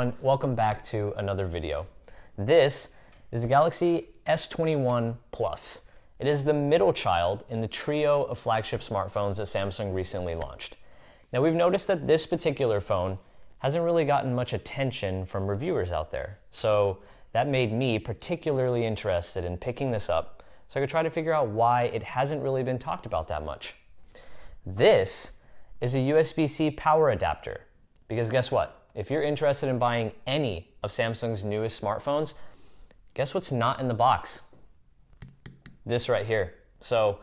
everyone, welcome back to another video. This is the Galaxy S21 Plus. It is the middle child in the trio of flagship smartphones that Samsung recently launched. Now we've noticed that this particular phone hasn't really gotten much attention from reviewers out there. So that made me particularly interested in picking this up so I could try to figure out why it hasn't really been talked about that much. This is a USB-C power adapter. Because guess what? If you're interested in buying any of Samsung's newest smartphones, guess what's not in the box? This right here. So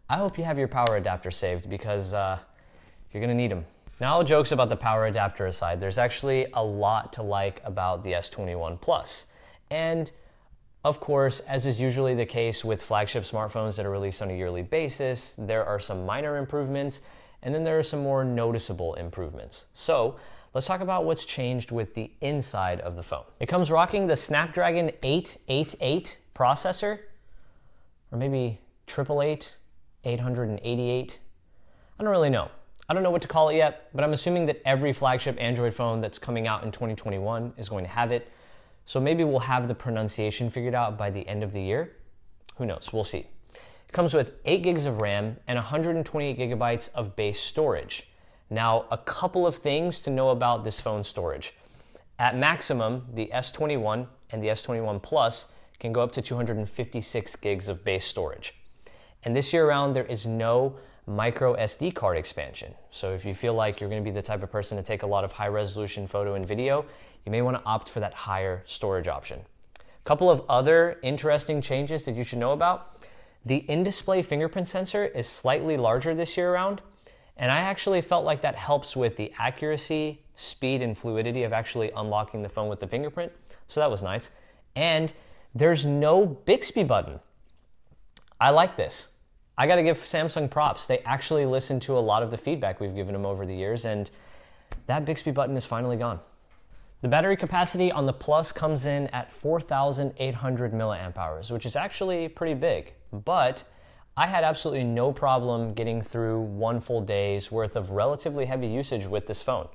I hope you have your power adapter saved because you're gonna need them. Now, all jokes about the power adapter aside, there's actually a lot to like about the S21 Plus. And of course, as is usually the case with flagship smartphones that are released on a yearly basis, there are some minor improvements and then there are some more noticeable improvements. So let's talk about what's changed with the inside of the phone. It comes rocking the Snapdragon 888 processor, or maybe 888, 888. I don't really know. I don't know what to call it yet, but I'm assuming that every flagship Android phone that's coming out in 2021 is going to have it. So maybe we'll have the pronunciation figured out by the end of the year. Who knows? We'll see. It comes with 8 gigs of RAM and 128 gigabytes of base storage. Now, a couple of things to know about this phone's storage. At maximum, the S21 and the S21 Plus can go up to 256 gigs of base storage. And this year around, there is no micro SD card expansion. So if you feel like you're going to be the type of person to take a lot of high resolution photo and video, you may want to opt for that higher storage option. A couple of other interesting changes that you should know about. The in-display fingerprint sensor is slightly larger this year around, and I actually felt like that helps with the accuracy, speed, and fluidity of actually unlocking the phone with the fingerprint, so that was nice. And there's no Bixby button. I like this. I gotta give Samsung props. They actually listened to a lot of the feedback we've given them over the years, and that Bixby button is finally gone. The battery capacity on the Plus comes in at 4,800 milliamp hours, which is actually pretty big, but I had absolutely no problem getting through one full day's worth of relatively heavy usage with this phone.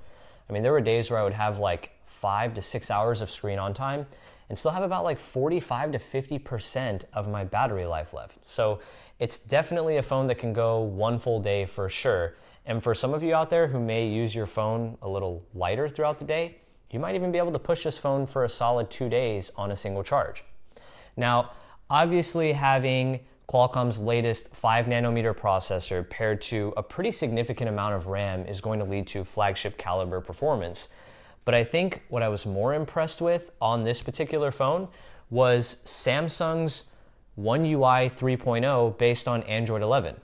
I mean, there were days where I would have like 5 to 6 hours of screen on time and still have about like 45 to 50% of my battery life left. So it's definitely a phone that can go one full day for sure. And for some of you out there who may use your phone a little lighter throughout the day, you might even be able to push this phone for a solid 2 days on a single charge. Now, obviously having Qualcomm's latest 5 nanometer processor paired to a pretty significant amount of RAM is going to lead to flagship caliber performance. But I think what I was more impressed with on this particular phone was Samsung's One UI 3.0 based on Android 11,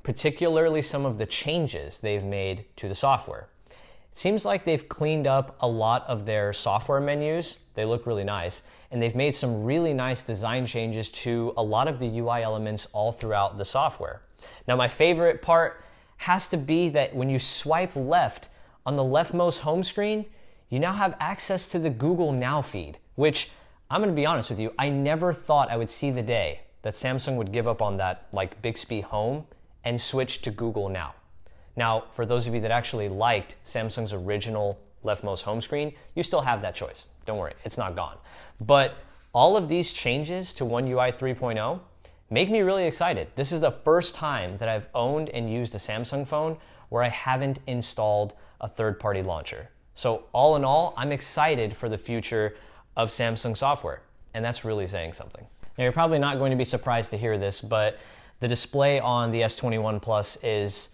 particularly some of the changes they've made to the software. It seems like they've cleaned up a lot of their software menus. They look really nice. And they've made some really nice design changes to a lot of the UI elements all throughout the software. Now, my favorite part has to be that when you swipe left on the leftmost home screen, you now have access to the Google Now feed, which I'm gonna be honest with you, I never thought I would see the day that Samsung would give up on that like Bixby Home and switch to Google Now. Now, for those of you that actually liked Samsung's original leftmost home screen, you still have that choice. Don't worry, it's not gone. But all of these changes to One UI 3.0 make me really excited. This is the first time that I've owned and used a Samsung phone where I haven't installed a third-party launcher. So all in all, I'm excited for the future of Samsung software, and that's really saying something. Now, you're probably not going to be surprised to hear this, but the display on the S21 Plus is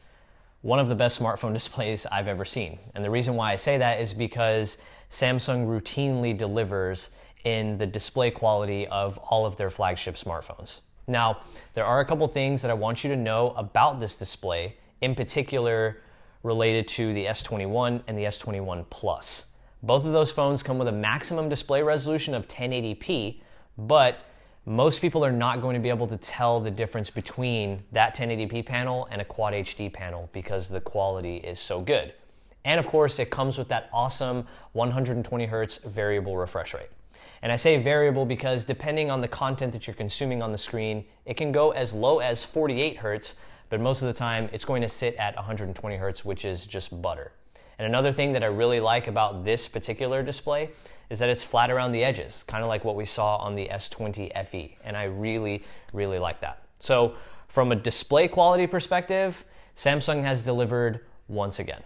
one of the best smartphone displays I've ever seen. And the reason why I say that is because Samsung routinely delivers in the display quality of all of their flagship smartphones. Now, there are a couple things that I want you to know about this display, in particular related to the S21 and the S21 Plus. Both of those phones come with a maximum display resolution of 1080p, but most people are not going to be able to tell the difference between that 1080p panel and a Quad HD panel because the quality is so good. And of course, it comes with that awesome 120 Hertz variable refresh rate. And I say variable because depending on the content that you're consuming on the screen, it can go as low as 48 Hertz, but most of the time it's going to sit at 120 Hertz, which is just butter. And another thing that I really like about this particular display is that it's flat around the edges, kind of like what we saw on the S20 FE. And I really, really like that. So from a display quality perspective, Samsung has delivered once again.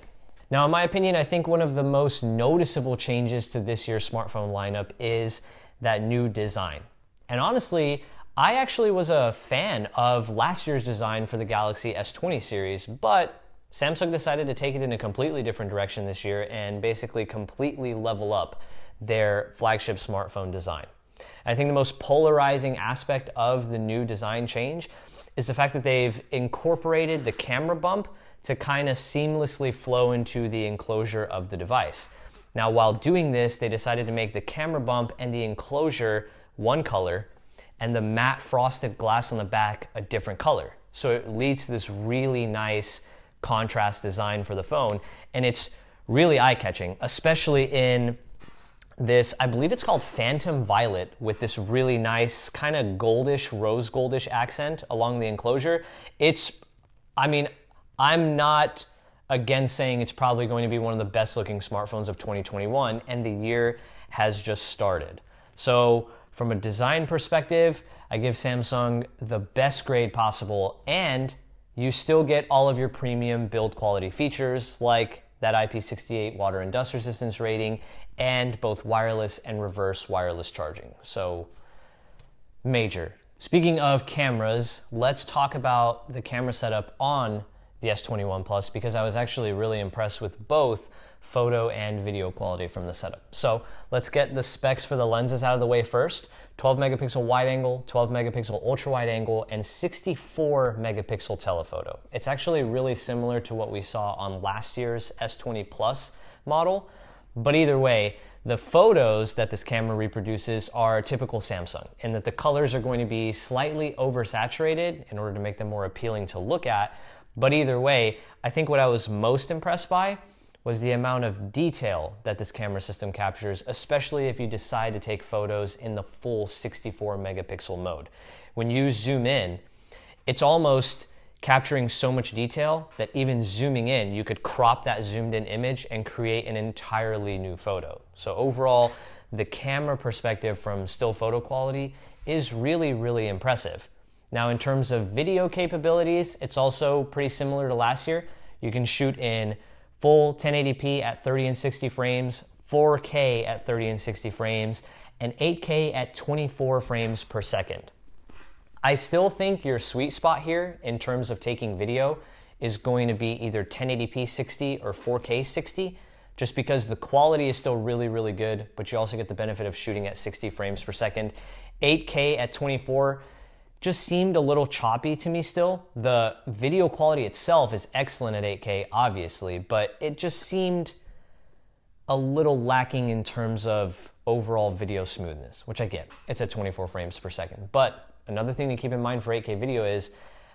Now, in my opinion, I think one of the most noticeable changes to this year's smartphone lineup is that new design. And honestly, I actually was a fan of last year's design for the Galaxy S20 series, but Samsung decided to take it in a completely different direction this year and basically completely level up their flagship smartphone design. I think the most polarizing aspect of the new design change is the fact that they've incorporated the camera bump to kind of seamlessly flow into the enclosure of the device. Now, while doing this, they decided to make the camera bump and the enclosure one color and the matte frosted glass on the back a different color. So it leads to this really nice contrast design for the phone, and it's really eye-catching, especially in this, I believe it's called Phantom Violet, with this really nice kind of goldish, rose goldish accent along the enclosure. I'm not against saying it's probably going to be one of the best looking smartphones of 2021, and the year has just started. So from a design perspective, I give Samsung the best grade possible, and you still get all of your premium build quality features like that IP68 water and dust resistance rating and both wireless and reverse wireless charging. So major. Speaking of cameras, let's talk about the camera setup on the S21 Plus, because I was actually really impressed with both photo and video quality from the setup. So let's get the specs for the lenses out of the way first. 12 megapixel wide angle, 12 megapixel ultra wide angle, and 64 megapixel telephoto. It's actually really similar to what we saw on last year's S20 Plus model, but either way, the photos that this camera reproduces are typical Samsung, in that the colors are going to be slightly oversaturated in order to make them more appealing to look at. But either way, I think what I was most impressed by was the amount of detail that this camera system captures, especially if you decide to take photos in the full 64 megapixel mode. When you zoom in, it's almost capturing so much detail that even zooming in, you could crop that zoomed in image and create an entirely new photo. So overall, the camera perspective from still photo quality is really, really impressive. Now, in terms of video capabilities, it's also pretty similar to last year. You can shoot in full 1080p at 30 and 60 frames, 4K at 30 and 60 frames, and 8K at 24 frames per second. I still think your sweet spot here in terms of taking video is going to be either 1080p 60 or 4K 60, just because the quality is still really, really good, but you also get the benefit of shooting at 60 frames per second. 8K at 24 just seemed a little choppy to me still. The video quality itself is excellent at 8K, obviously, but it just seemed a little lacking in terms of overall video smoothness, which I get. It's at 24 frames per second. But another thing to keep in mind for 8K video is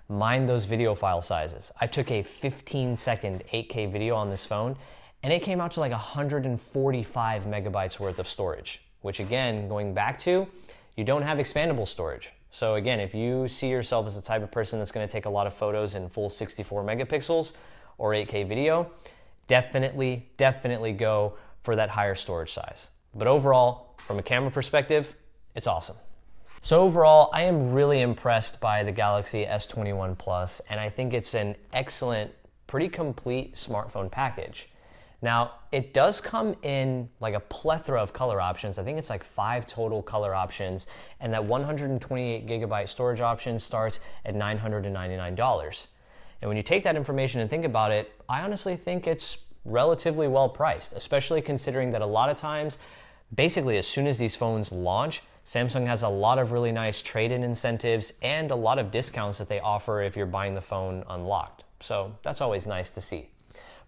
mind those video file sizes. I took a 15-second 8K video on this phone, and it came out to like 145 megabytes worth of storage, which again, going back to, you don't have expandable storage. So again, if you see yourself as the type of person that's going to take a lot of photos in full 64 megapixels or 8K video, definitely go for that higher storage size. But overall, from a camera perspective, it's awesome. So overall, I am really impressed by the Galaxy S21 Plus, and I think it's an excellent, pretty complete smartphone package. Now, it does come in like a plethora of color options. I think it's like 5 total color options, and that 128 gigabyte storage option starts at $999. And when you take that information and think about it, I honestly think it's relatively well priced, especially considering that a lot of times, basically as soon as these phones launch, Samsung has a lot of really nice trade-in incentives and a lot of discounts that they offer if you're buying the phone unlocked. So that's always nice to see.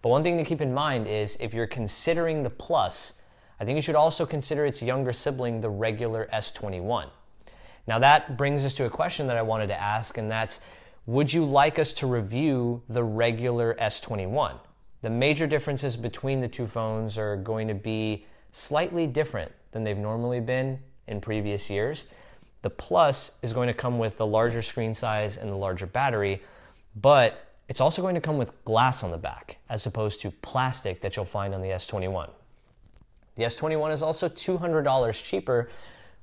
But one thing to keep in mind is if you're considering the Plus, I think you should also consider its younger sibling, the regular S21. Now that brings us to a question that I wanted to ask, and that's, would you like us to review the regular S21? The major differences between the two phones are going to be slightly different than they've normally been in previous years. The Plus is going to come with the larger screen size and the larger battery, but It's also going to come with glass on the back, as opposed to plastic that you'll find on the S21. The S21 is also $200 cheaper,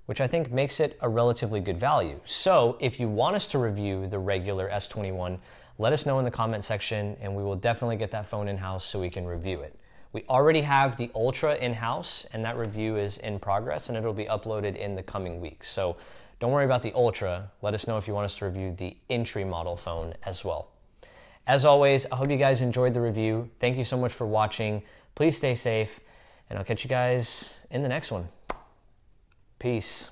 which I think makes it a relatively good value. So if you want us to review the regular S21, let us know in the comment section and we will definitely get that phone in-house so we can review it. We already have the Ultra in-house and that review is in progress and it'll be uploaded in the coming weeks. So don't worry about the Ultra. Let us know if you want us to review the entry model phone as well. As always, I hope you guys enjoyed the review. Thank you so much for watching. Please stay safe, and I'll catch you guys in the next one. Peace.